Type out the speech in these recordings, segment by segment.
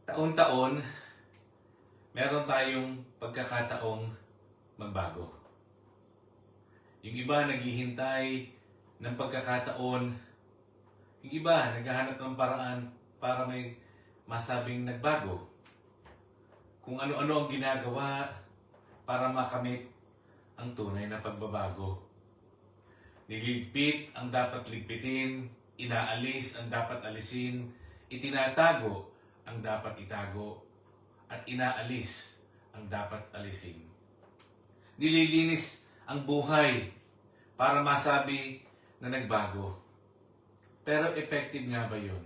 Taon-taon, meron tayong pagkakataong magbago. Yung iba naghihintay ng pagkakataon, yung iba naghahanap ng paraan para may masabing nagbago. Kung ano-ano ang ginagawa para makamit ang tunay na pagbabago. Niligpit ang dapat ligpitin, inaalis ang dapat alisin, itinatago ang dapat itago, at inaalis ang dapat alisin. Nililinis ang buhay para masabi na nagbago. Pero effective nga ba yun?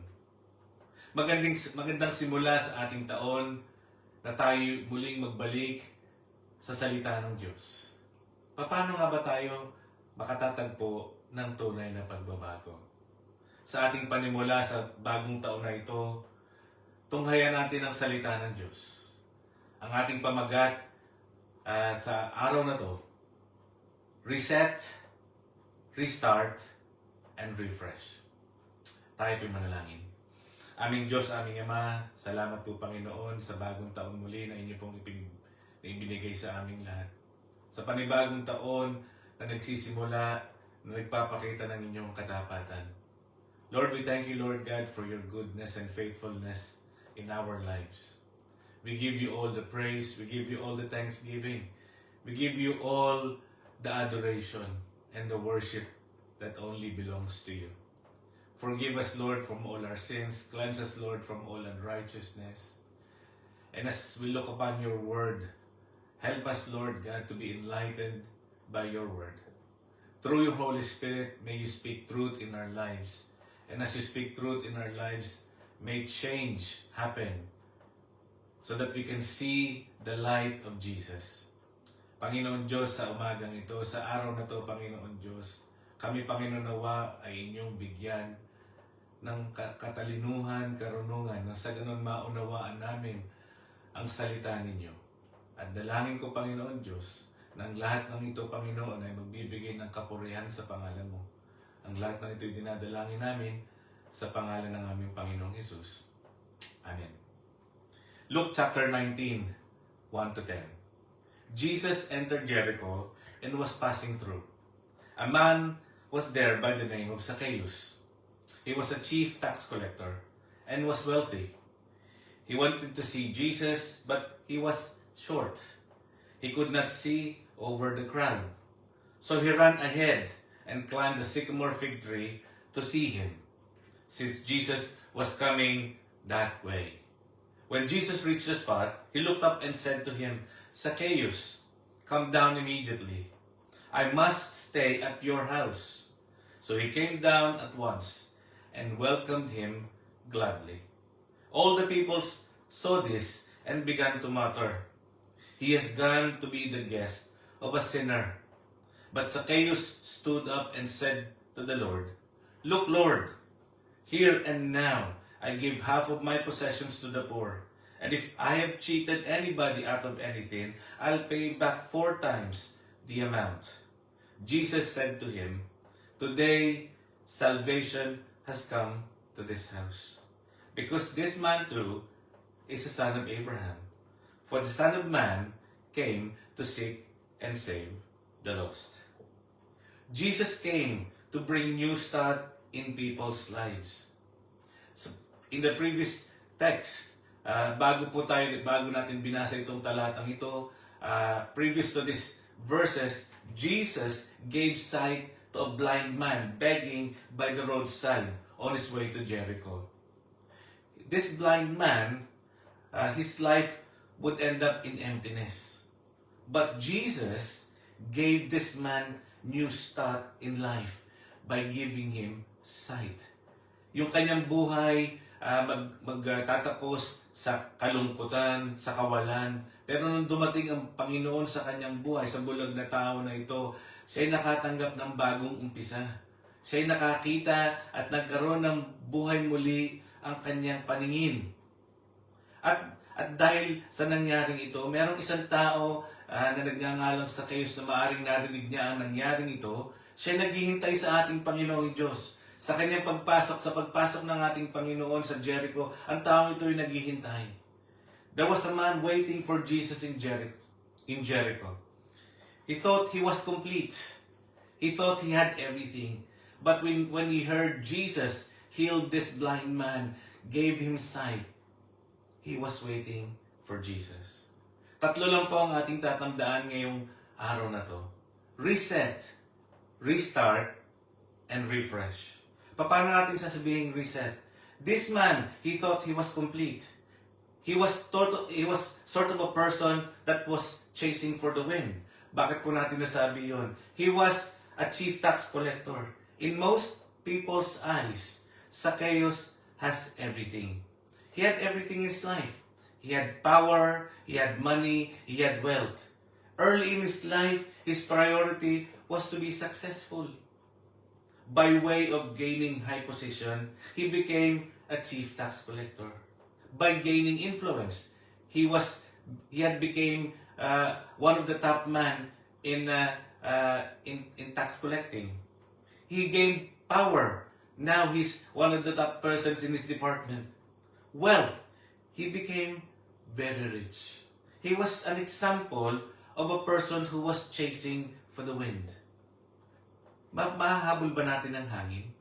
Magandang simula sa ating taon na tayo muling magbalik sa salita ng Diyos. Paano nga ba tayo makatatagpo ng tunay na pagbabago? Sa ating panimula sa bagong taon na ito, tunghayan natin ang salita ng Diyos. Ang ating pamagat sa araw na to, reset, restart, and refresh. Tayo po'y manalangin. Aming Diyos, aming Ama, salamat po Panginoon sa bagong taon muli na inyo pong ibinigay sa aming lahat. Sa panibagong taon na nagsisimula, na nagpapakita ng inyong katapatan. Lord, we thank you, Lord God, for your goodness and faithfulness in our lives. We give you all the praise, we give you all the thanksgiving, we give you all the adoration and the worship that only belongs to you. Forgive us, Lord, from all our sins. Cleanse us, Lord, from all unrighteousness. And as we look upon your word, help us, Lord God, to be enlightened by your word. Through your Holy Spirit, may you speak truth in our lives. And as you speak truth in our lives, may change happen so that we can see the light of Jesus. Panginoon Diyos, sa umagang ito, sa araw na ito, Panginoon Diyos, kami, Panginoon, nawa ay inyong bigyan ng katalinuhan, karunungan, na sa ganun maunawaan namin ang salita ninyo. At dalangin ko, Panginoon Diyos, na ang lahat ng ito, Panginoon, ay magbibigay ng kapurihan sa pangalan mo. Ang lahat ng ito dinadalangin namin sa pangalan ng aming Panginoong Hesus. Amen. Luke chapter 19, 1-10. Jesus entered Jericho and was passing through. A man was there by the name of Zacchaeus. He was a chief tax collector and was wealthy. He wanted to see Jesus, but he was short. He could not see over the crowd. So he ran ahead and climbed the sycamore fig tree to see him, since Jesus was coming that way. When Jesus reached the spot, he looked up and said to him, Zacchaeus, come down immediately. I must stay at your house. So he came down at once and welcomed him gladly. All the people saw this and began to mutter, he has gone to be the guest of a sinner. But Zacchaeus stood up and said to the Lord, Look, Lord, here and now I give half of my possessions to the poor. And if I have cheated anybody out of anything, I'll pay back 4 times the amount. Jesus said to him, Today salvation has come to this house, because this man too is a son of Abraham. For the Son of Man came to seek and save the lost. Jesus came to bring new start in people's lives. So, in the previous text, bago natin binasa itong talatang ito, previous to these verses, Jesus gave sight to a blind man begging by the roadside on his way to Jericho. This blind man, his life would end up in emptiness. But Jesus gave this man new start in life by giving him sight. Yung kanyang buhay magtatapos sa kalungkutan, sa kawalan. Pero nung dumating ang Panginoon sa kanyang buhay, sa bulag na tao na ito, siya'y nakatanggap ng bagong umpisa. Siya'y nakakita at nagkaroon ng buhay muli ang kanyang paningin. At dahil sa nangyaring ito, merong isang tao na nagngangalang Zacchaeus na maaring narinig niya ang nangyaring ito, siya naghihintay sa ating Panginoong Diyos. Sa kanyang pagpasok ng ating Panginoon sa Jericho, ang taong ito ay naghihintay. There was a man waiting for Jesus in Jericho. He thought he was complete. He thought he had everything. But when he heard Jesus healed this blind man, gave him sight, he was waiting for Jesus. Tatlo lang po ang ating tatandaan ngayong araw na to. Reset, restart, and refresh. Paano natin sasabihin reset? This man, he thought he was complete. He was sort of a person that was chasing for the wind. Bakit po natin nasabi yon? He was a chief tax collector. In most people's eyes, Zacchaeus has everything. He had everything in his life. He had power, he had money, he had wealth. Early in his life, his priority was to be successful. By way of gaining high position, he became a chief tax collector. By gaining influence, he had became one of the top men in tax collecting. He gained power. Now he's one of the top persons in his department. Wealth, he became very rich. He was an example of a person who was chasing for the wind. Mahahabol ba natin ang hangin?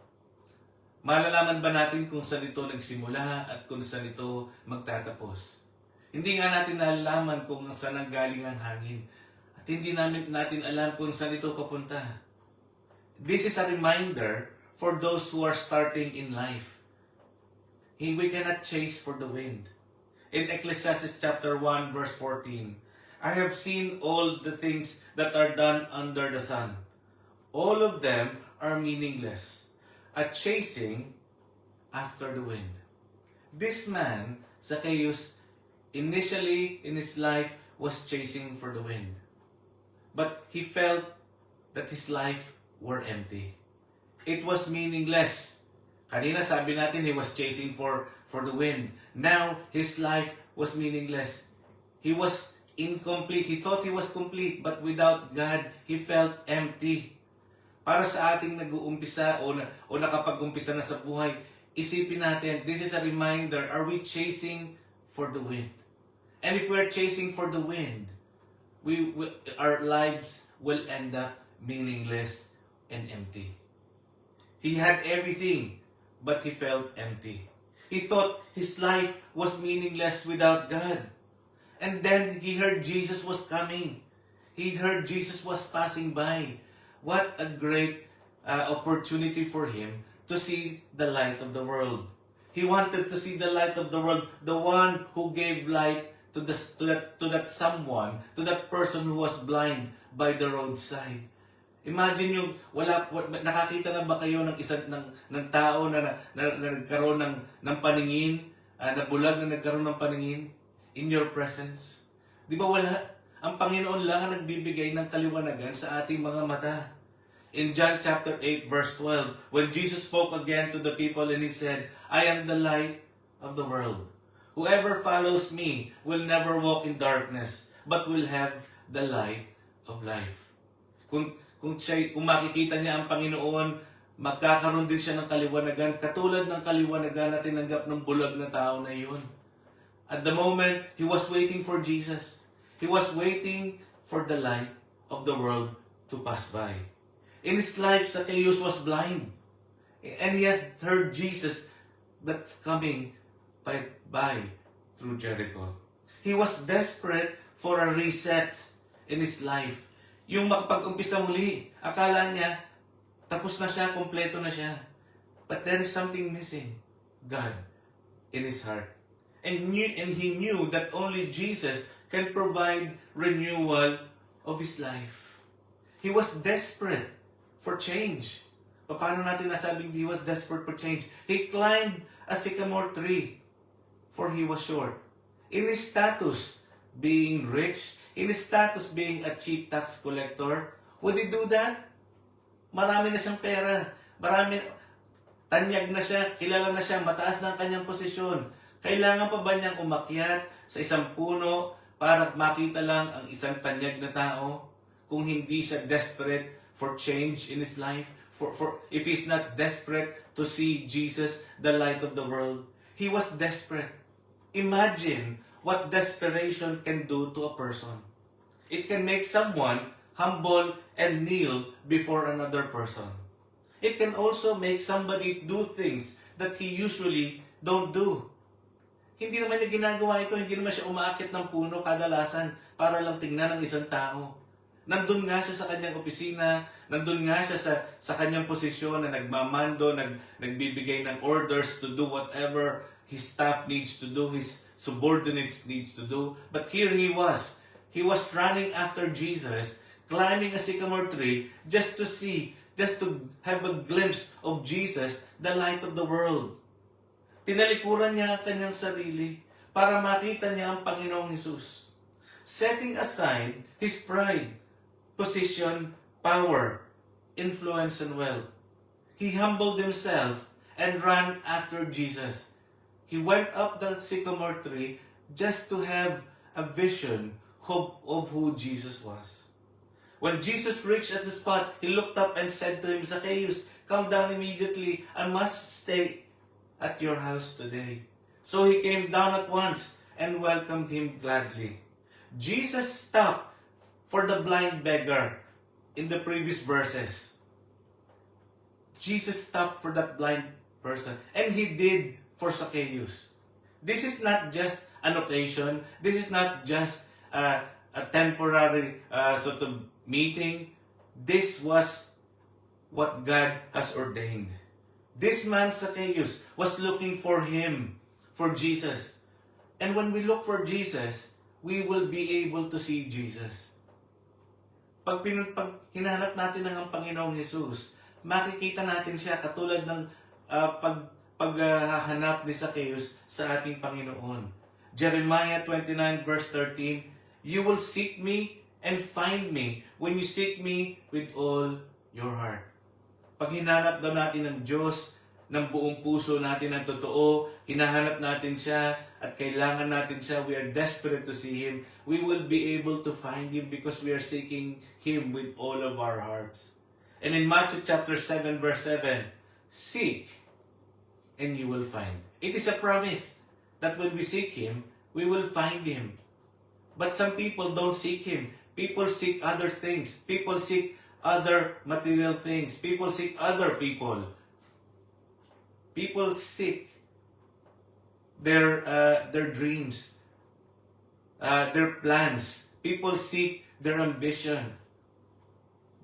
Malalaman ba natin kung saan ito nagsimula at kung saan ito magtatapos? Hindi nga natin nalalaman kung saan nanggaling ang hangin. At hindi natin alam kung saan ito papunta. This is a reminder for those who are starting in life. We cannot chase for the wind. In Ecclesiastes chapter 1 verse 14, I have seen all the things that are done under the sun. All of them are meaningless, a chasing after the wind. This man, Zacchaeus, initially in his life was chasing for the wind. But he felt that his life were empty. It was meaningless. Kanina sabi natin he was chasing for the wind. Now, his life was meaningless. He was incomplete. He thought he was complete, but without God, he felt empty. Para sa ating nag-uumpisa o nakapag-umpisa na sa buhay, isipin natin, this is a reminder, are we chasing for the wind? And if we're chasing for the wind, our lives will end up meaningless and empty. He had everything, but he felt empty. He thought his life was meaningless without God. And then he heard Jesus was coming. He heard Jesus was passing by. What a great opportunity for him to see the light of the world. He wanted to see the light of the world, the one who gave light to that someone, to that person who was blind by the roadside. Imagine yung nakakita na ba kayo ng ng tao na nagkaroon ng paningin, na bulag na nagkaroon ng paningin in your presence? Di ba wala? Ang Panginoon lang ang nagbibigay ng kaliwanagan sa ating mga mata. In John chapter 8 verse 12, when Jesus spoke again to the people and he said, I am the light of the world. Whoever follows me will never walk in darkness, but will have the light of life. Kung makikita niya ang Panginoon, magkakaroon din siya ng kaliwanagan, katulad ng kaliwanagan na tinanggap ng bulag na tao na iyon. At the moment, he was waiting for Jesus. He was waiting for the light of the world to pass by. In his life, Zacchaeus was blind. And he has heard Jesus that's coming by through Jericho. He was desperate for a reset in his life. Yung makapag-umpisa muli, akala niya, tapos na siya, kompleto na siya. But there is something missing. God in his heart. And he knew that only Jesus can provide renewal of his life. He was desperate for change. Paano natin nasabing he was desperate for change? He climbed a sycamore tree, for he was short. In his status, being rich, in his status being a chief tax collector, would he do that? Marami na siyang pera. Tanyag na siya, kilala na siya, mataas na ang kanyang posisyon. Kailangan pa ba niyang umakyat sa isang puno para makita lang ang isang tanyag na tao? Kung hindi siya desperate for change in his life, if he's not desperate to see Jesus, the light of the world, he was desperate. Imagine what desperation can do to a person. It can make someone humble and kneel before another person. It can also make somebody do things that he usually don't do. Hindi naman niya ginagawa ito, hindi naman siya umaakit ng puno kadalasan para lang tingnan ng isang tao. Nandun nga siya sa kanyang opisina, nandun nga siya sa kanyang posisyon na nagmamando, nagbibigay ng orders to do whatever his staff needs to do, his subordinates needs to do. But here he was running after Jesus, climbing a sycamore tree just to see, just to have a glimpse of Jesus, the light of the world. Tinalikuran niya ang kanyang sarili para makita niya ang Panginoong Hesus. Setting aside his pride, position, power, influence, and wealth. He humbled himself and ran after Jesus. He went up the sycamore tree just to have a vision of who Jesus was. When Jesus reached at the spot, he looked up and said to him, Zacchaeus, come down immediately. I must stay at your house today. So he came down at once and welcomed him gladly. Jesus stopped for the blind beggar in the previous verses. Jesus stopped for that blind person, and he did for Zacchaeus. This is not just an occasion. This is not just a temporary sort of meeting. This was what God has ordained. This man, Zacchaeus, was looking for him, for Jesus. And when we look for Jesus, we will be able to see Jesus. Pag hinahanap natin ang Panginoong Jesus, makikita natin siya katulad ng paghahanap ni Zacchaeus sa ating Panginoon. Jeremiah 29 verse 13, You will seek me and find me when you seek me with all your heart. Pag hinanap daw natin ng Diyos, ng buong puso natin ng totoo, hinahanap natin siya at kailangan natin siya, we are desperate to see Him, we will be able to find Him because we are seeking Him with all of our hearts. And in Matthew chapter 7 verse 7, Seek and you will find. It is a promise that when we seek Him, we will find Him. But some people don't seek Him. People seek other things. People seek other material things. People seek other people. People seek their dreams, their plans. People seek their ambition.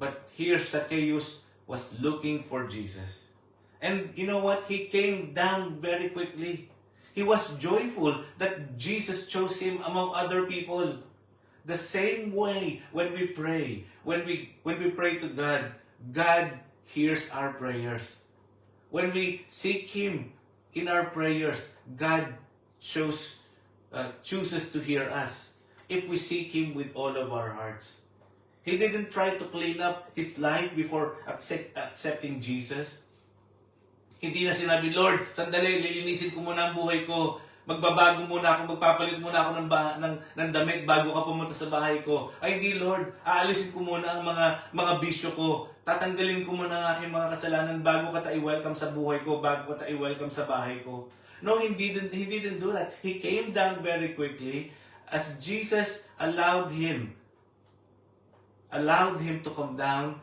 But here Zacchaeus was looking for Jesus. And you know what? He came down very quickly. He was joyful that Jesus chose him among other people. The same way when we pray, when we pray to God, God hears our prayers. When we seek Him in our prayers, God chooses to hear us if we seek Him with all of our hearts. He didn't try to clean up his life before accepting Jesus. Hindi na sinabi, Lord, sandali, lilinisin ko muna ang buhay ko. Magbabago muna ako, magpapalit muna ako ng damit bago ka pumunta sa bahay ko. Ay hindi, Lord, aalisin ko muna ang mga bisyo ko. Tatanggalin ko muna ang aking mga kasalanan bago ka i-welcome sa buhay ko, bago ka i-welcome sa bahay ko. No, he didn't do that. He came down very quickly as Jesus allowed him to come down.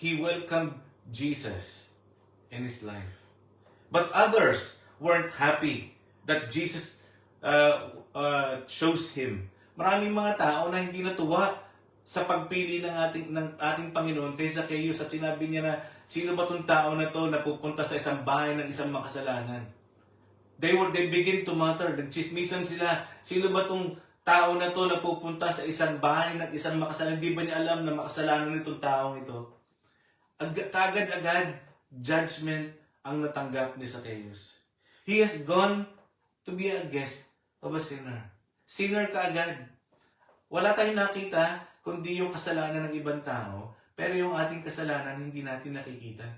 He welcomed Jesus in his life. But others weren't happy that Jesus chose him. Maraming mga tao na hindi natuwa sa pagpili ng ating Panginoon kay Zacchaeus at sinabi niya na, sino ba tong tao na to na pupunta sa isang bahay ng isang makasalanan? They begin to mutter, nagchismisan sila, sino ba tong tao na to na pupunta sa isang bahay ng isang makasalanan? Di ba niya alam na makasalanan nitong taong ito? Kagad-agad, judgment ang natanggap ni Zacchaeus. He has gone to be a guest of a sinner. Sinner ka agad. Wala tayong nakita kundi yung kasalanan ng ibang tao, pero yung ating kasalanan hindi natin nakikita.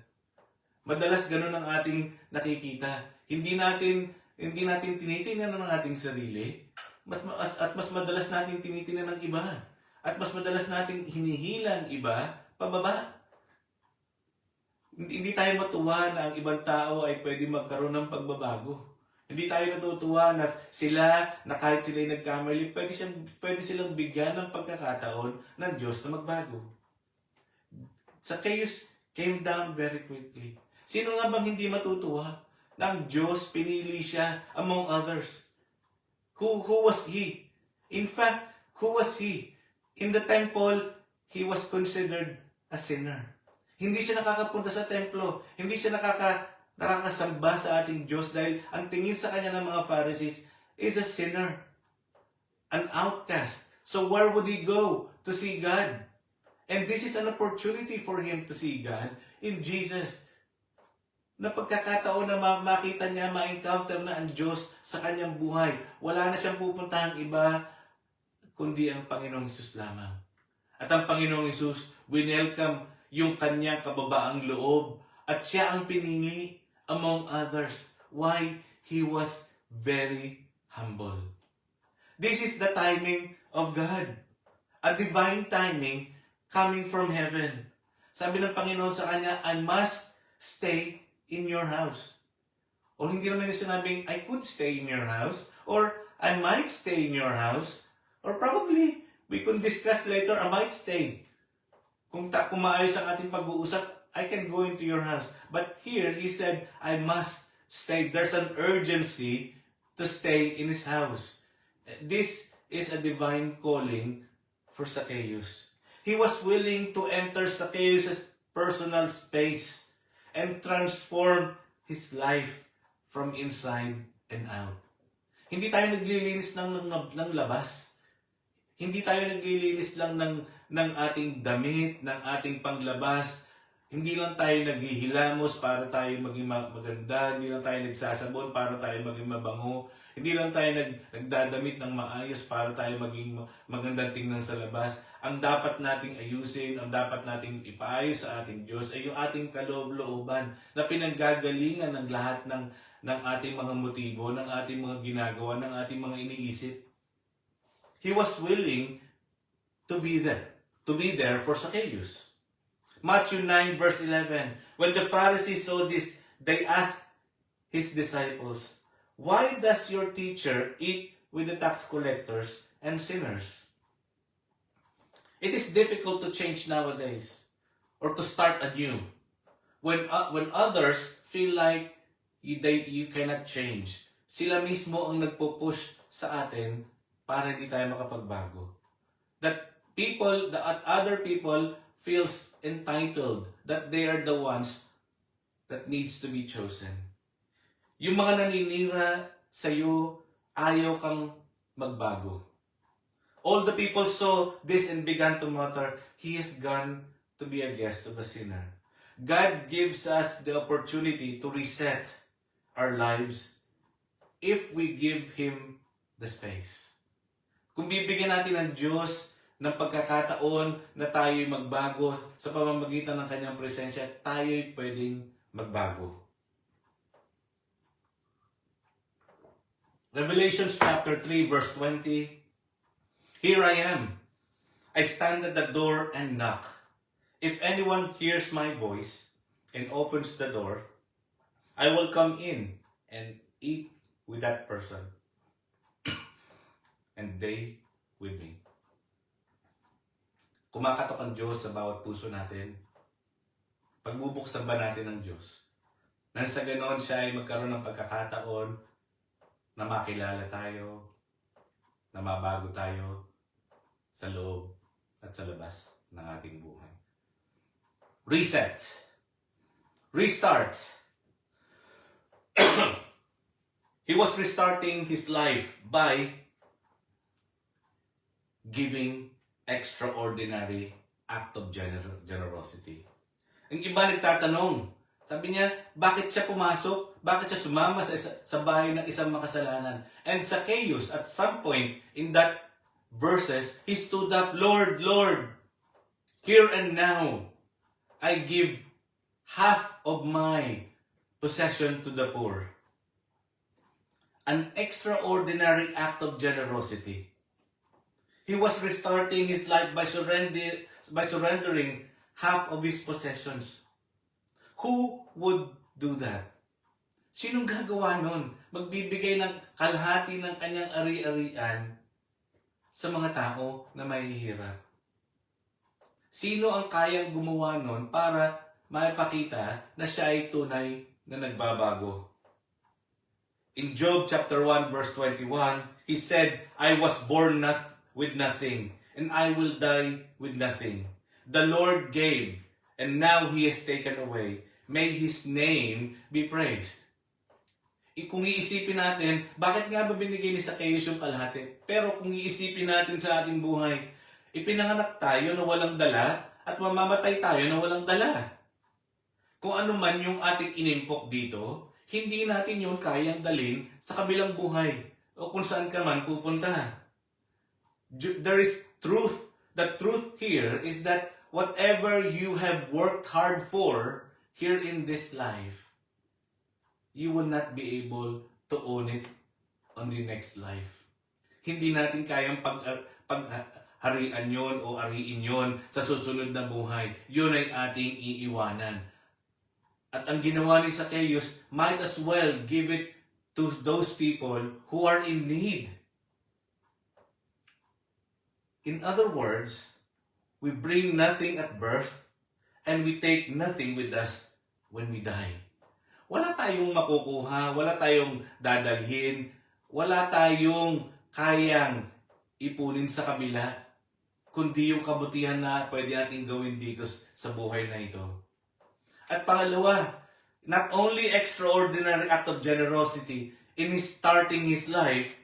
Madalas ganun ang ating nakikita. Hindi natin tinitingnan ng ating sarili, at mas madalas natin tinitingnan ng iba. At mas madalas natin hinihila ang iba pababa. Hindi tayo matuwa na ang ibang tao ay pwede magkaroon ng pagbabago. Hindi tayo natutuwa na sila, na kahit sila'y nagkamali, pwede silang bigyan ng pagkakataon ng Diyos na magbago. Zacchaeus came down very quickly. Sino nga bang hindi matutuwa na ang Diyos pinili siya among others? Who was he? In fact, who was he? In the temple, he was considered a sinner. Hindi siya nakakapunta sa templo. Hindi siya nakakasamba sa ating Diyos dahil ang tingin sa kanya ng mga Pharisees is a sinner, an outcast. So where would he go to see God? And this is an opportunity for him to see God in Jesus. Na pagkakataon na makita niya, ma-encounter na ang Diyos sa kanyang buhay. Wala na siyang pupuntahang iba, kundi ang Panginoong Hesus lamang. At ang Panginoong Hesus, winelcome yung kanyang kababaang loob at siya ang pinili among others. Why? He was very humble. This is the timing of God. A divine timing coming from heaven. Sabi ng Panginoon sa kanya, I must stay in your house. O hindi naman niya sinabing, I could stay in your house. Or, I might stay in your house. Or probably, we could discuss later, I might stay. Kung maayos ang ating pag-uusap, I can go into your house. But here, he said, I must stay. There's an urgency to stay in his house. This is a divine calling for Zacchaeus. He was willing to enter Zacchaeus' personal space and transform his life from inside and out. Hindi tayo naglilinis ng labas. Hindi tayo naglilinis lang ng ating damit, ng ating panglabas. Hindi lang tayo naghihilamos para tayo maging maganda. Hindi lang tayo nagsasabon para tayo maging mabango. Hindi lang tayo nagdadamit ng maayos para tayo maging magandang tingnan sa labas. Ang dapat nating ayusin, ang dapat nating ipaayos sa ating Diyos ay yung ating kaloob-looban na pinanggagalingan ng lahat ng ating mga motibo, ng ating mga ginagawa, ng ating mga iniisip. He was willing to be there for Zacchaeus. Matthew 9 verse 11. When the Pharisees saw this, they asked his disciples, why does your teacher eat with the tax collectors and sinners? It is difficult to change nowadays or to start anew. When others feel like you cannot change, sila mismo ang nagpo-push sa atin para hindi tayo makapagbago. That other people feels entitled that they are the ones that needs to be chosen. Yung mga naninira sa iyo, ayaw kang magbago. All the people saw this and began to mutter, he is gone to be a guest of a sinner. God gives us the opportunity to reset our lives if we give Him the space. Kung bibigyan natin ng Diyos ng pagkakataon na tayo'y magbago sa pamamagitan ng Kanyang presensya, tayo'y pwedeng magbago. Revelation chapter 3 verse 20. Here I am. I stand at the door and knock. If anyone hears my voice and opens the door, I will come in and eat with that person and they with me. Kumakatok ang Diyos sa bawat puso natin. Pagbubuksan ba natin ang Diyos? Nang sa ganoon siya ay magkaroon ng pagkakataon na makilala tayo, na mabago tayo sa loob at sa labas ng ating buhay. Reset. Restart. He was restarting his life by giving extraordinary act of generosity. Ang iba nagtatanong, sabi niya, bakit siya pumasok? Bakit siya sumama sa bahay ng isang makasalanan? And Zacchaeus, at some point in that verses, he stood up, Lord, Lord, here and now, I give half of my possession to the poor. An extraordinary act of generosity. He was restarting his life by surrendering half of his possessions. Who would do that? Sinong gagawa nun? Magbibigay ng kalahati ng kanyang ari-arian sa mga tao na mahihirap. Sino ang kayang gumawa nun para maipakita na siya ay tunay na nagbabago? In Job chapter 1 verse 21, he said, I was born with nothing, and I will die with nothing. The Lord gave, and now He has taken away. May His name be praised. Kung iisipin natin, bakit nga ba binigay ni Zacchaeus yung kalahati? Pero kung iisipin natin sa ating buhay, ipinanganak tayo na walang dala at mamamatay tayo na walang dala. Kung ano man yung ating inimpok dito, hindi natin yun kayang dalhin sa kabilang buhay o kung saan ka man pupunta. There is truth. The truth here is that whatever you have worked hard for here in this life, you will not be able to own it on the next life. Hindi natin kayang pagharian yon o ariin yon sa susunod na buhay. Yun ay ating iiwanan. At ang ginawa ni Zacchaeus, might as well give it to those people who are in need. In other words, we bring nothing at birth and we take nothing with us when we die. Wala tayong makukuha, wala tayong dadalhin, wala tayong kayang ipunin sa kabila, kundi yung kabutihan na pwede natin gawin dito sa buhay na ito. At pangalawa, not only extraordinary act of generosity in starting his life,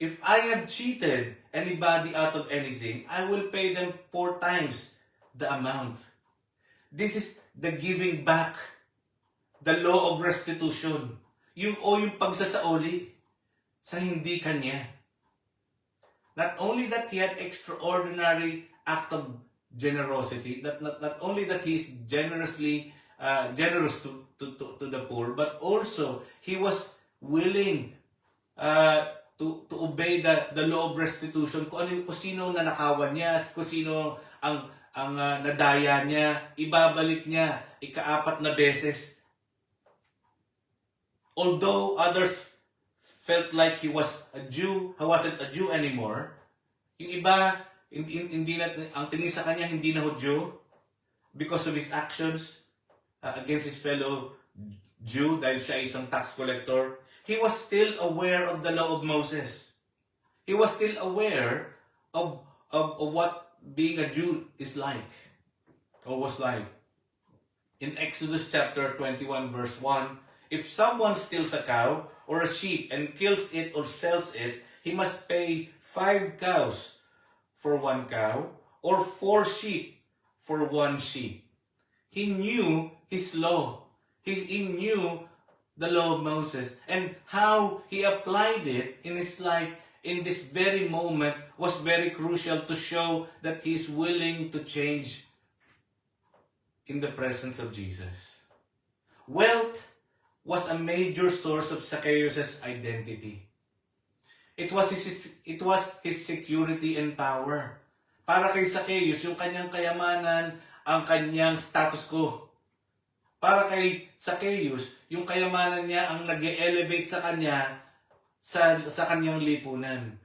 if I have cheated anybody out of anything, I will pay them 4 times the amount. This is the giving back. The law of restitution. Yung pagsasauli sa hindi kanya. Not only that he had extraordinary act of generosity, that not only that he is generous to the poor, but also he was willing to obey the law of restitution. Kung sino na nakawan niya, kung sino ang nadaya niya, ibabalik niya 4 na beses. Although others felt like he was a Jew, he wasn't a Jew anymore, yung iba, hindi na, ang tingin sa kanya, hindi na Hudyo because of his actions against his fellow Jew dahil siya isang tax collector. He was still aware of the law of Moses. He was still aware of what being a Jew is like, or was like. In Exodus chapter 21 verse 1, if someone steals a cow or a sheep and kills it or sells it, he must pay 5 cows for 1 cow or 4 sheep for 1 sheep. He knew his law. He knew the law of Moses, and how he applied it in his life in this very moment was very crucial to show that he is willing to change in the presence of Jesus. Wealth was a major source of Zacchaeus' identity. It was his security and power. Para kay Zacchaeus, yung kanyang kayamanan, ang kanyang status quo. Para kay Zacchaeus, yung kayamanan niya ang nag-elevate sa kanya sa kanyang lipunan.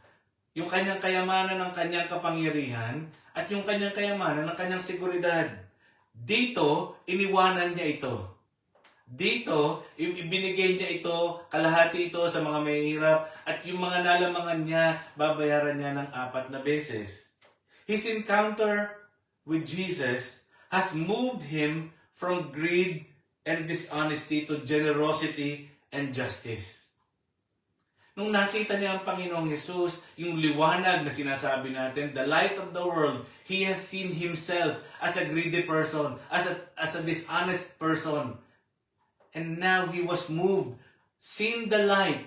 Yung kanyang kayamanan ng kanyang kapangyarihan at yung kanyang kayamanan ng kanyang seguridad. Dito, iniwanan niya ito. Dito, ibinigay niya ito, kalahati ito sa mga mahihirap, at yung mga nalamangan niya, babayaran niya ng 4 na beses. His encounter with Jesus has moved him from greed and dishonesty to generosity and justice. Nung nakita niya ang Panginoong Jesus, yung liwanag na sinasabi natin, the light of the world, he has seen himself as a greedy person, as a dishonest person. And now he was moved, seen the light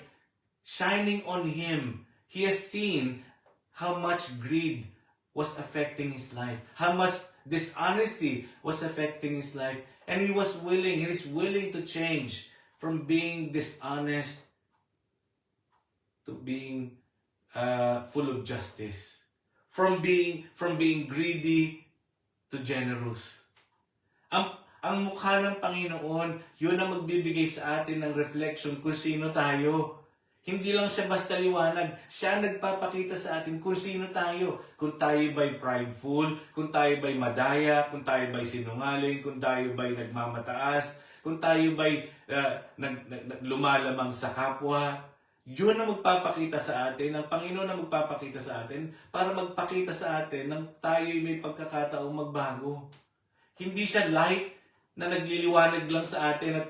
shining on him. He has seen how much greed was affecting his life, how much dishonesty was affecting his life. And he is willing to change from being dishonest to being full of justice, from being greedy to generous. Ang mukha ng Panginoon, yun ang magbibigay sa atin ng reflection kung sino tayo. Hindi lang siya basta liwanag, siya nagpapakita sa atin kung sino tayo. Kung tayo ba'y prideful, kung tayo ba'y madaya, kung tayo ba'y sinungaling, kung tayo ba'y nagmamataas, kung tayo ba'y lumalamang sa kapwa. Yun ang magpapakita sa atin, ang Panginoon ang magpapakita sa atin para magpakita sa atin nang tayo'y may pagkakataong magbago. Hindi siya light na nagliliwanag lang sa atin at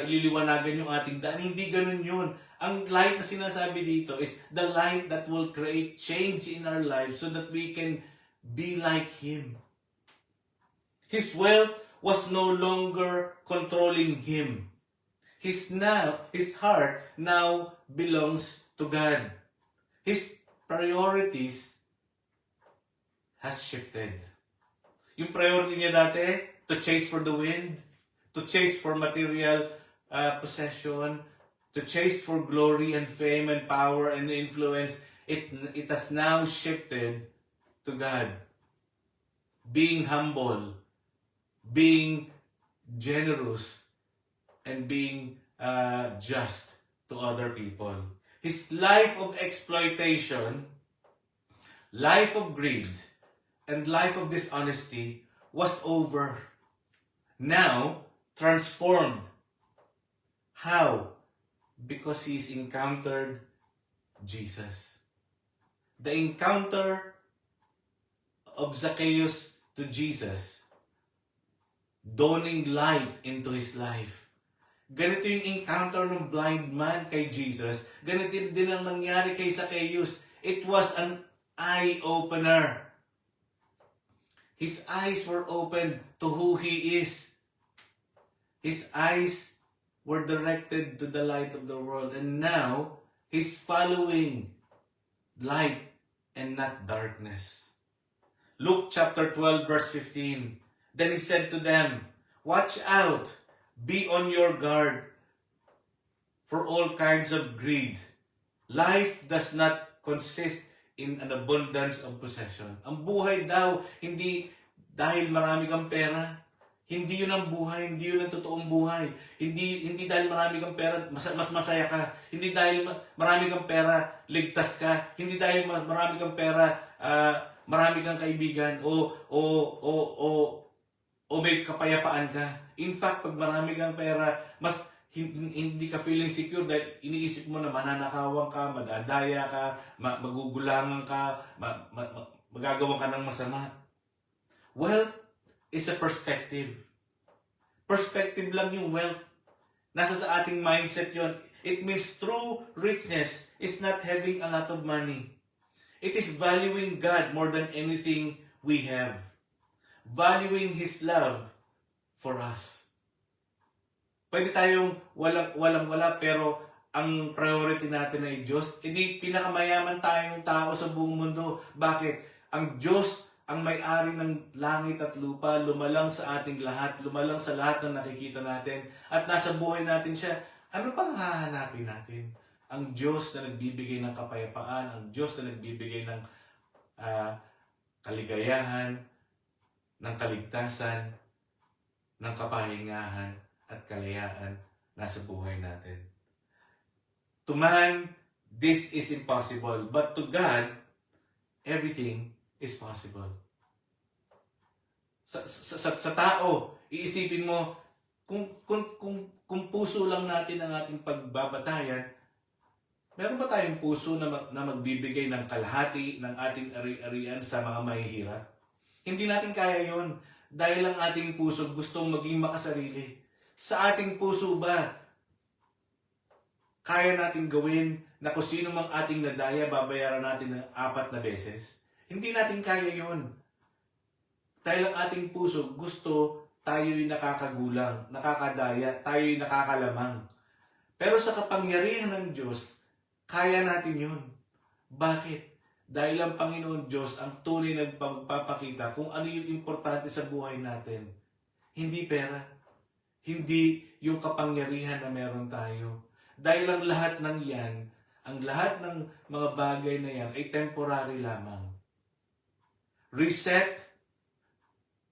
ililiwanagan yung ating daan. Hindi ganun yun. Ang light na sinasabi dito is the light that will create change in our lives so that we can be like Him. His wealth was no longer controlling him. His heart now belongs to God. His priorities has shifted. Yung priority niya dati, to chase for the wind, to chase for material possession, to chase for glory and fame and power and influence, it has now shifted to God. Being humble, being generous, and being just to other people. His life of exploitation, life of greed, and life of dishonesty was over. Now, transformed. How? Because he's encountered Jesus. The encounter of Zacchaeus to Jesus, dawning light into his life. Ganito yung encounter ng blind man kay Jesus. Ganito din ang nangyari kay Zacchaeus. It was an eye-opener. His eyes were opened to who he is. His eyes were directed to the light of the world. And now, he's following light and not darkness. Luke chapter 12 verse 15. Then he said to them, "Watch out, be on your guard for all kinds of greed. Life does not consist in an abundance of possession." Ang buhay daw, hindi dahil marami kang pera. Hindi yun ang buhay, hindi yun ang totoong buhay. Hindi dahil marami kang pera, mas masaya ka. Hindi dahil marami kang pera, ligtas ka. Hindi dahil marami kang pera, marami kang kaibigan o may kapayapaan ka. In fact, pag marami kang pera, mas hindi ka feeling secure dahil iniisip mo na mananakawan ka, madadaya ka, magugulangan ka, magagawa ka ng masama. Wealth is a perspective. Perspective lang yung wealth. Nasa sa ating mindset yon. It means true richness is not having a lot of money. It is valuing God more than anything we have. Valuing His love for us. Pwede tayong walang-wala pero ang priority natin ay Diyos. Hindi pinakamayaman tayong tao sa buong mundo. Bakit? Ang Diyos ang may-ari ng langit at lupa, lumalang sa ating lahat, lumalang sa lahat ng nakikita natin, at nasa buhay natin siya. Ano pang hahanapin natin? Ang Diyos na nagbibigay ng kapayapaan, ang Diyos na nagbibigay ng kaligayahan, ng kaligtasan, ng kapahingahan, at kalayaan nasa buhay natin. To man, this is impossible, but to God, everything is possible. Sa tao, iisipin mo, kung puso lang natin ang ating pagbabatayan, meron ba tayong puso na magbibigay ng kalahati ng ating ari-arian sa mga mahihirap? Hindi natin kaya yon dahil ang ating puso gustong maging makasarili. Sa ating puso ba, kaya natin gawin na kung sino mang ating nadaya, babayaran natin ng 4 na beses? Hindi natin kaya yun. Dahil ang ating puso, gusto tayo'y nakakagulang, nakakadaya, tayo'y nakakalamang. Pero sa kapangyarihan ng Diyos, kaya natin yun. Bakit? Dahil ang Panginoon Diyos ang tunay na pagpapakita kung ano yung importante sa buhay natin. Hindi pera. Hindi yung kapangyarihan na meron tayo. Dahil ang lahat ng yan, ang lahat ng mga bagay na yan ay temporary lamang. Reset,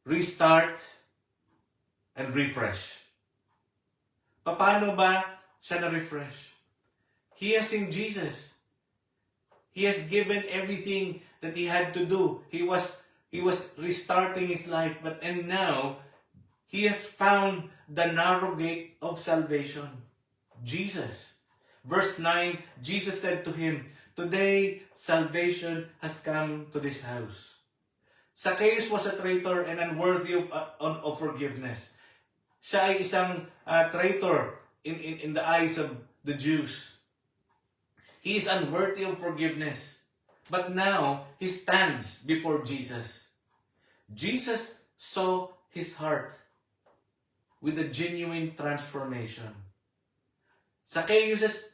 restart, and refresh. Paano ba siya na-refresh? He has seen Jesus. He has given everything that he had to do. He was restarting his life, and now he has found the narrow gate of salvation. Jesus. Verse 9, Jesus said to him, "Today salvation has come to this house." Zacchaeus was a traitor and unworthy of forgiveness. Siya ay isang traitor in the eyes of the Jews. He is unworthy of forgiveness. But now, he stands before Jesus. Jesus saw his heart with a genuine transformation. Zacchaeus'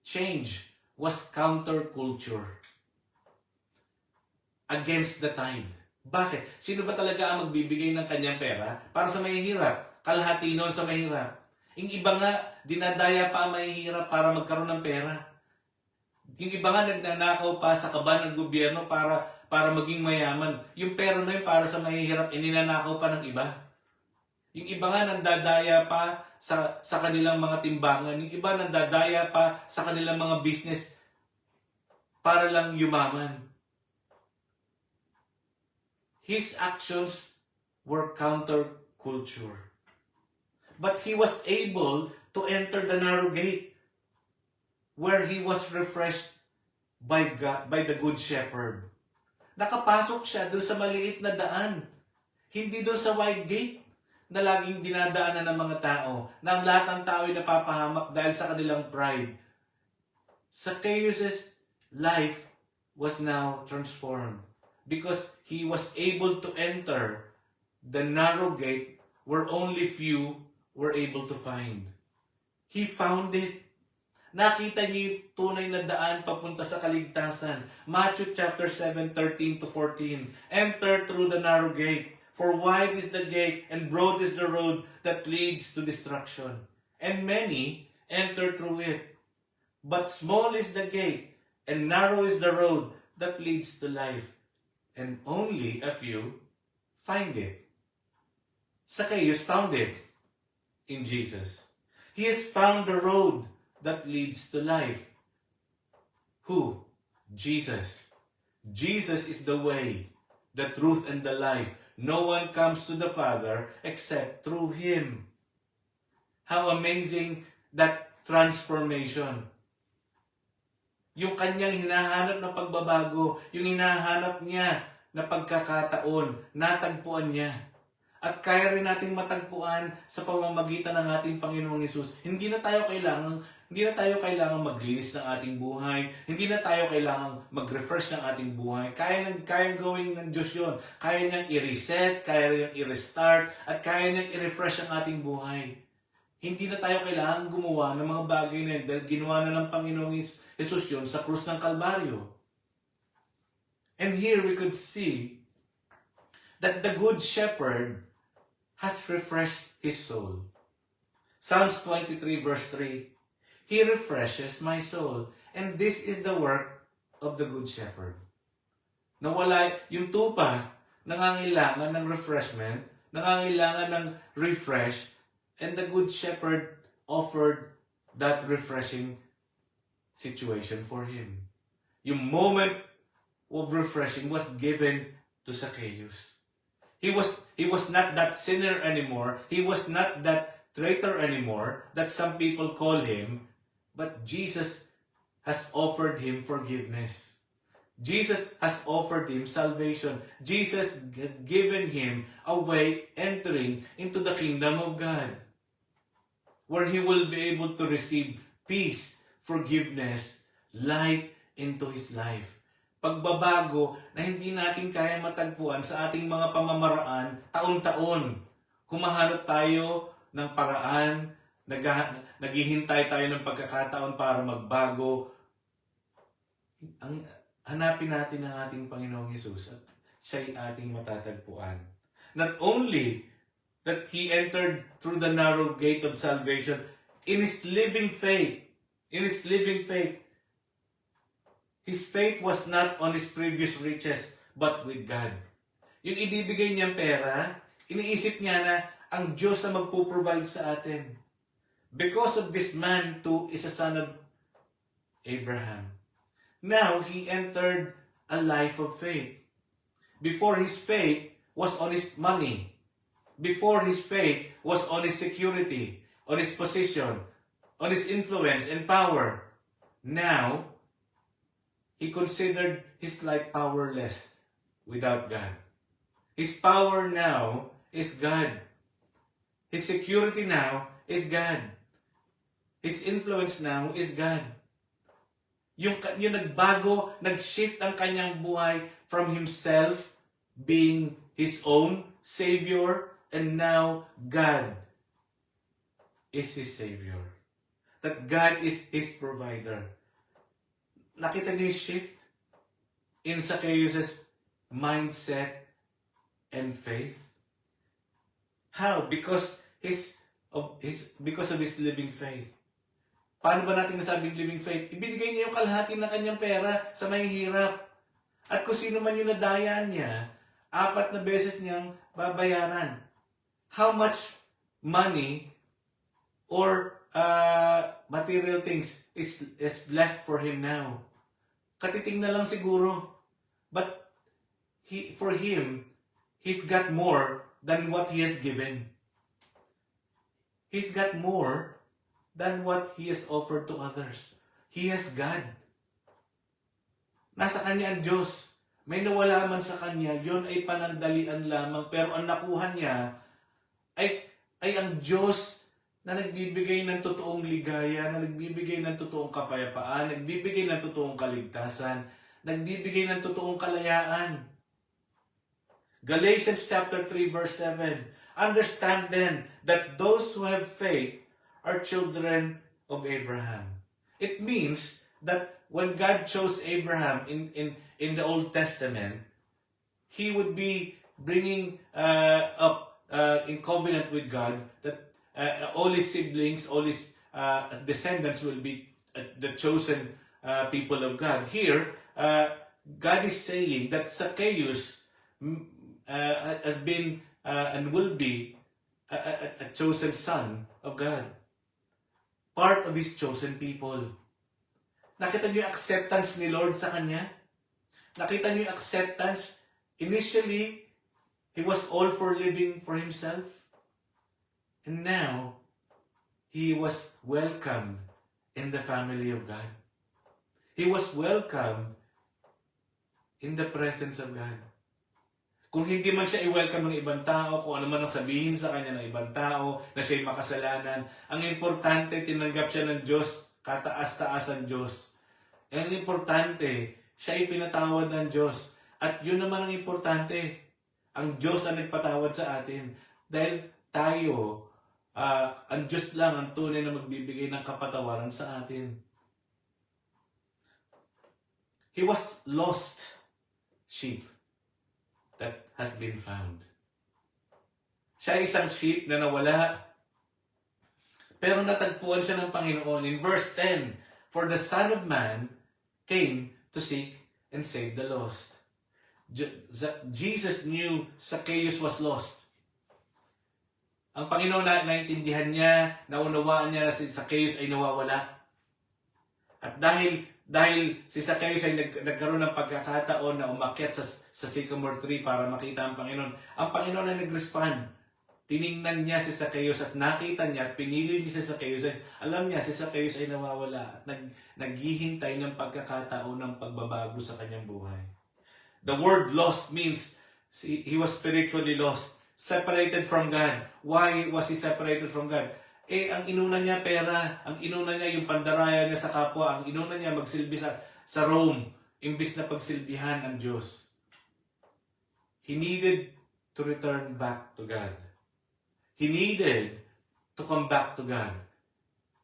change was counterculture, against the tide. Bakit? Sino ba talaga ang magbibigay ng kanyang pera para sa mahihirap? Kalahati noon sa mahirap. Yung iba nga, dinadaya pa ang mahihirap para magkaroon ng pera. Yung iba nga nagnanakaw pa sa kaba ng gobyerno para maging mayaman. Yung pera na yun para sa mahihirap, ininanakaw pa ng iba. Yung iba nga nandadaya pa sa kanilang mga timbangan. Yung iba nandadaya pa sa kanilang mga business para lang yumaman. His actions were counterculture. But he was able to enter the narrow gate where he was refreshed by God, by the Good Shepherd. Nakapasok siya doon sa maliit na daan. Hindi doon sa wide gate na laging dinadaanan ng mga tao, na ang lahat ng tao ay napapahamak dahil sa kanilang pride. Zacchaeus' life was now transformed because he was able to enter the narrow gate where only few were able to find. He found it. Nakita niyo yung tunay na daan papunta sa kaligtasan. Matthew chapter 7, 13-14. Enter through the narrow gate, for wide is the gate and broad is the road that leads to destruction, and many enter through it. But small is the gate and narrow is the road that leads to life, and only a few find it. Zacchaeus found it in Jesus. He has found the road that leads to life. Who? Jesus. Jesus is the way, the truth, and the life. No one comes to the Father except through Him. How amazing that transformation. Yung kanyang hinahanap na pagbabago, yung hinahanap niya na pagkakataon, natagpuan niya. At kaya rin nating matagpuan sa pamamagitan ng ating Panginoong Hesus. Hindi na tayo kailangang maglinis ng ating buhay. Hindi na tayo kailangang mag-refresh ng ating buhay. Kayang gawin ng Diyos yun. Kaya niyang i-reset, kaya niyang i-restart, at kaya niyang i-refresh ang ating buhay. Hindi na tayo kailangang gumawa ng mga bagay na yun dahil ginawa na ng Panginoong Hesus yun sa krus ng Kalbaryo. And here we could see that the Good Shepherd has refreshed his soul. Psalms 23 verse 3, He refreshes my soul, and this is the work of the Good Shepherd. Nawala yung tupa, nangangailangan ng refreshment, nangangailangan ng refresh, and the Good Shepherd offered that refreshing situation for him. Yung moment of refreshing was given to Zacchaeus. He was not that sinner anymore. He was not that traitor anymore that some people call him. But Jesus has offered him forgiveness. Jesus has offered him salvation. Jesus has given him a way entering into the kingdom of God, where he will be able to receive peace, forgiveness, light into his life. Pagbabago na hindi natin kaya matagpuan sa ating mga pamamaraan taon-taon. Humahanap tayo ng paraan, naghihintay tayo ng pagkakataon para magbago. Hanapin natin ang ating Panginoong Hesus at siya'y ating matatagpuan. Not only that He entered through the narrow gate of salvation, in His living faith, His faith was not on his previous riches, but with God. Yung ibibigay niyang pera, iniisip niya na ang Diyos na magpo-provide sa atin. Because of this man too is a son of Abraham. Now, he entered a life of faith. Before his faith was on his money. Before his faith was on his security, on his position, on his influence and power. Now, he considered his life powerless without God. His power now is God. His security now is God. His influence now is God. Yung nagbago, nag-shift ang kanyang buhay from himself being his own Savior, and now God is his Savior. That God is his provider. Nakita niyo yung shift in Zacchaeus' mindset and faith? How? Because of his living faith. Paano ba natin nasabing living faith? Ibinigay niya yung kalahati ng kanyang pera sa mahihirap. At kung sino man yung nadayaan niya, 4 na beses niyang babayaran. How much money or material things is left for him now? Katiting na lang siguro. But for him, he's got more than what he has given. He's got more than what he has offered to others. He has God. Nasa kanya ang Diyos. May nawala man sa kanya, yon ay panandalian lamang. Pero ang nakuha niya ay ang Diyos na nagbibigay ng totoong ligaya, na nagbibigay ng totoong kapayapaan, nagbibigay ng totoong kaligtasan, nagbibigay ng totoong kalayaan. Galatians chapter 3 verse 7. Understand then that those who have faith are children of Abraham. It means that when God chose Abraham in the Old Testament, he would be bringing up in covenant with God that all his siblings, all his descendants will be the chosen people of God. Here, God is saying that Zacchaeus has been and will be a chosen son of God. Part of his chosen people. Nakita niyo yung acceptance ni Lord sa kanya? Nakita niyo yung acceptance? Initially, he was all for living for himself. And now, he was welcomed in the family of God. He was welcomed in the presence of God. Kung hindi man siya i-welcome ng ibang tao, kung ano man ang sabihin sa kanya ng ibang tao, na siya'y makasalanan, ang importante, tinanggap siya ng Diyos, kataas-taas ang Diyos. Ang importante, siya ay pinatawad ng Diyos. At yun naman ang importante, ang Diyos ang nagpatawad sa atin. Dahil tayo, ang Diyos lang ang tunay na magbibigay ng kapatawaran sa atin. He was lost sheep that has been found. Siya ay isang sheep na nawala, pero natagpuan siya ng Panginoon. In verse 10, for the Son of Man came to seek and save the lost. Jesus knew Zacchaeus was lost. Ang Panginoon na naintindihan niya, naunawaan niya na si Zacchaeus ay nawawala. At dahil si Zacchaeus ay nagkaroon ng pagkakataon na umakyat sa sycamore tree para makita ang Panginoon ay nag-respond. Tiningnan niya si Zacchaeus at nakita niya at pinili niya si Zacchaeus. Alam niya si Zacchaeus ay nawawala at naghihintay ng pagkakataon ng pagbabago sa kanyang buhay. The word lost means he was spiritually lost, separated from God. Why was he separated from God? Ang inuna niya pera, ang inuna niya yung pandaraya niya sa kapwa, ang inuna niya magsilbi sa Rome, imbis na pagsilbihan ang Diyos. He needed to return back to God. He needed to come back to God.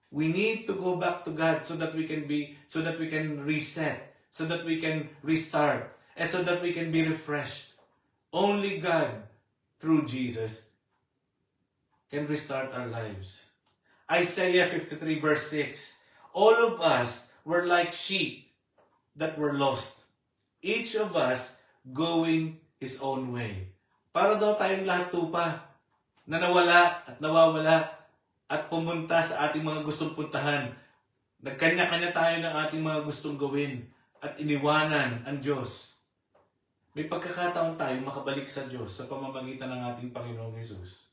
We need to go back to God so that we can reset, so that we can restart, and so that we can be refreshed. Only God, through Jesus, can restart our lives. Isaiah 53 verse 6, all of us were like sheep that were lost, each of us going his own way. Para daw tayong lahat tupa. na nawala at nawawala at pumunta sa ating mga gustong puntahan. Nagkanya-kanya tayo ng ating mga gustong gawin at iniwanan ang Diyos. May pagkakataon tayo makabalik sa Diyos sa pamamagitan ng ating Panginoong Jesus.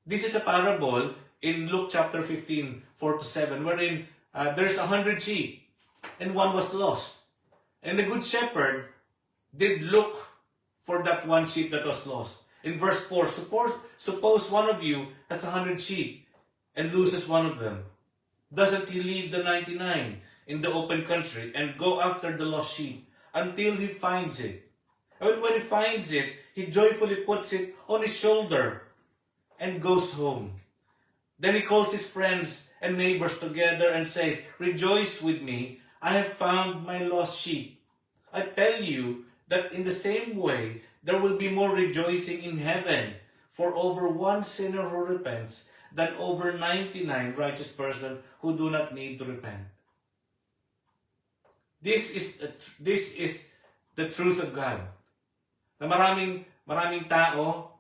This is a parable in Luke chapter 15, 4-7, wherein there's 100 sheep and one was lost. And the good shepherd did look for that one sheep that was lost. In verse 4, suppose one of you has 100 sheep and loses one of them. Doesn't he leave the 99 in the open country and go after the lost sheep until he finds it? And when he finds it, he joyfully puts it on his shoulder and goes home. Then he calls his friends and neighbors together and says, "Rejoice with me, I have found my lost sheep." I tell you that in the same way, there will be more rejoicing in heaven for over one sinner who repents than over 99 righteous persons who do not need to repent. This is the truth of God. Na maraming tao,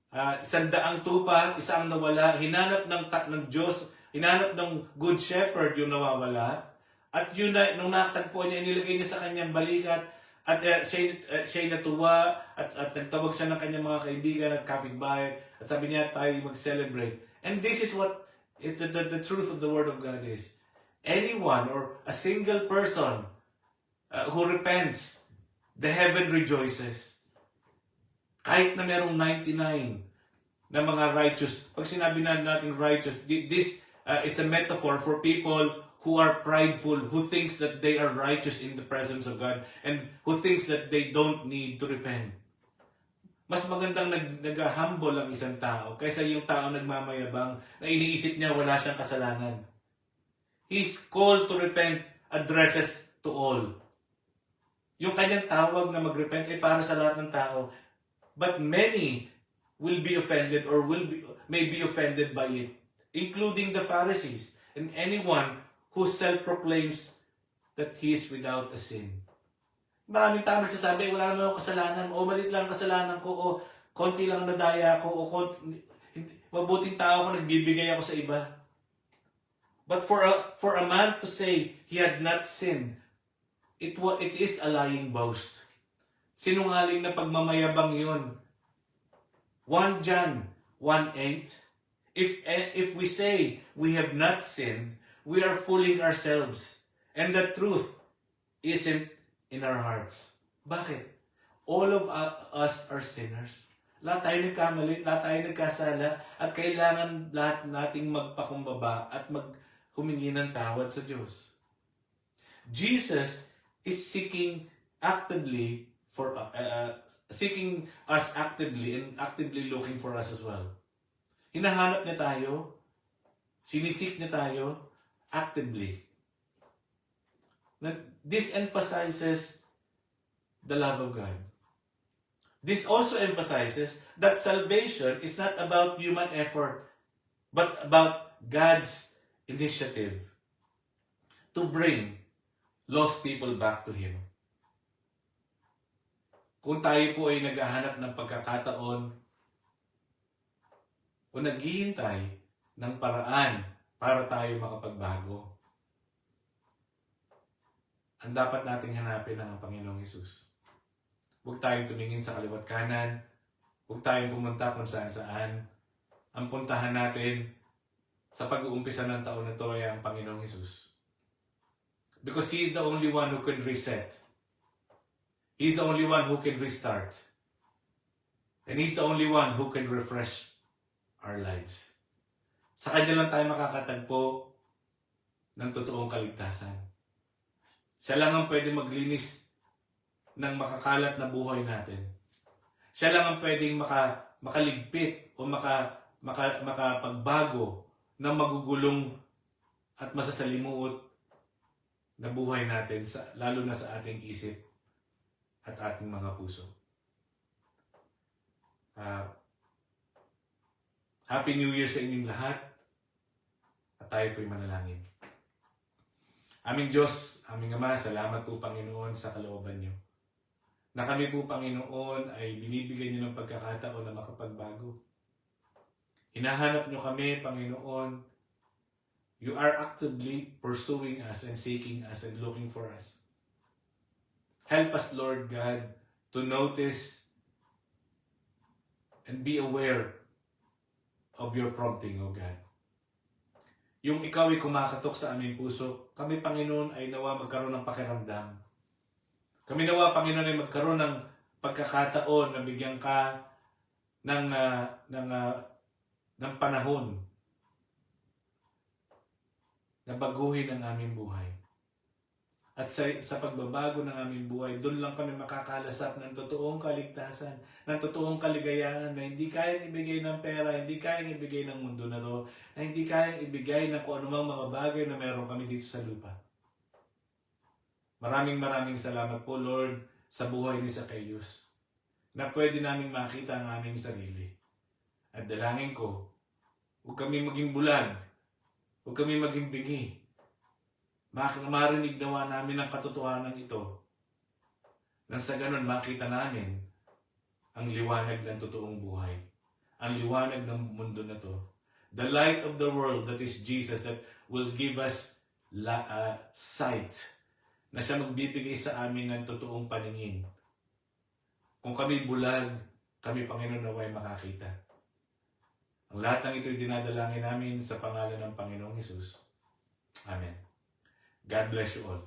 100 tupa, isa ang nawala, hinanap ng Diyos, hinanap ng good shepherd yung nawawala, at yun na, nung nakatagpuan niya, inilagay niya sa kanyang balikat, at siya'y natuwa, at nagtawag siya ng kanyang mga kaibigan at kapitbahay, at sabi niya, tayo mag-celebrate. And this is what is the truth of the Word of God is. Anyone or a single person who repents, the heaven rejoices. Kahit na merong 99 na mga righteous. Pag sinabi natin righteous, this is a metaphor for people who are prideful, who thinks that they are righteous in the presence of God, and who thinks that they don't need to repent. Mas magandang nag-humble ang isang tao kaysa yung tao nagmamayabang na iniisip niya wala siyang kasalanan. His call to repent addresses to all. Yung kanyang tawag na mag-repent ay para sa lahat ng tao. But many will be offended or may be offended by it, including the Pharisees and anyone who self-proclaims that he is without a sin. Maraming tao nagsasabi, wala naman ako kasalanan, o malit lang kasalanan ko, o konti lang nadaya ko, o mabuting tao ako, nagbibigay ako sa iba. But for a man to say he had not sinned, it is a lying boast. Sinungaling na pagmamayabang yun. 1 John 1:8, if we say we have not sinned, we are fooling ourselves, and the truth isn't in our hearts. Bakit? All of us are sinners. Lahat tayo nagkamali, lahat tayo nagkasala, at kailangan lahat nating magpakumbaba at humingi ng tawad sa Diyos. Jesus is seeking us actively and actively looking for us as well. Hinahanap niya tayo, sinisik niya tayo actively. This emphasizes the love of God. This also emphasizes that salvation is not about human effort, but about God's initiative to bring lost people back to Him. Kung tayo po ay naghahanap ng pagkakataon o naghihintay ng paraan para tayo makapagbago, ang dapat nating hanapin ang Panginoong Hesus. Huwag tayong tumingin sa kaliwat kanan, huwag tayong pumunta kung saan-saan. Ang puntahan natin sa pag-uumpisa ng taon na ito ay ang Panginoong Hesus. Because He is the only one who can reset. He is the only one who can restart. And He's the only one who can refresh our lives. Sa Kanya lang tayo makakatagpo ng totoong kaligtasan. Siya lang ang pwede maglinis ng makakalat na buhay natin. Siya lang ang pwedeng makaligpit o makapagbago ng magugulong at masasalimuot na buhay natin, lalo na sa ating isip at ating mga puso. Happy New Year sa inyong lahat, at tayo po'y manalangin. Aming Diyos, aming Ama, salamat po Panginoon sa kalooban niyo. na kami po, Panginoon, ay binibigyan niyo ng pagkakataon na makapagbago. Hinahanap niyo kami, Panginoon. You are actively pursuing us and seeking us and looking for us. Help us, Lord God, to notice and be aware of your prompting, O God. Yung ikaw ay kumakatok sa aming puso, kami, Panginoon, ay nawa magkaroon ng pakiramdam. Kami nawa, Panginoon, ay magkaroon ng pagkakataon na bigyan ka ng panahon na baguhin ang aming buhay. At sa pagbabago ng aming buhay, doon lang kami makakalasap ng totoong kaligtasan, ng totoong kaligayahan na hindi kayang ibigay ng pera, hindi kayang ibigay ng mundo na to, na hindi kayang ibigay ng kung anumang mga bagay na meron kami dito sa lupa. Maraming salamat po, Lord, sa buhay ni Zacchaeus, na pwede naming makita ang aming sarili. At dalangin ko, huwag kami maging bulag, huwag kami maging bingi. Marinig nawa namin ang katotohanan ito. Nang sa ganun makita namin ang liwanag ng totoong buhay. Ang liwanag ng mundo na to. The light of the world, that is Jesus, that will give us sight. Na siya magbibigay sa amin ng totoong paningin. Kung kami bulag, kami, Panginoon, naway makakita. Ang lahat ng ito'y dinadalangin namin sa pangalan ng Panginoong Hesus. Amen. God bless you all.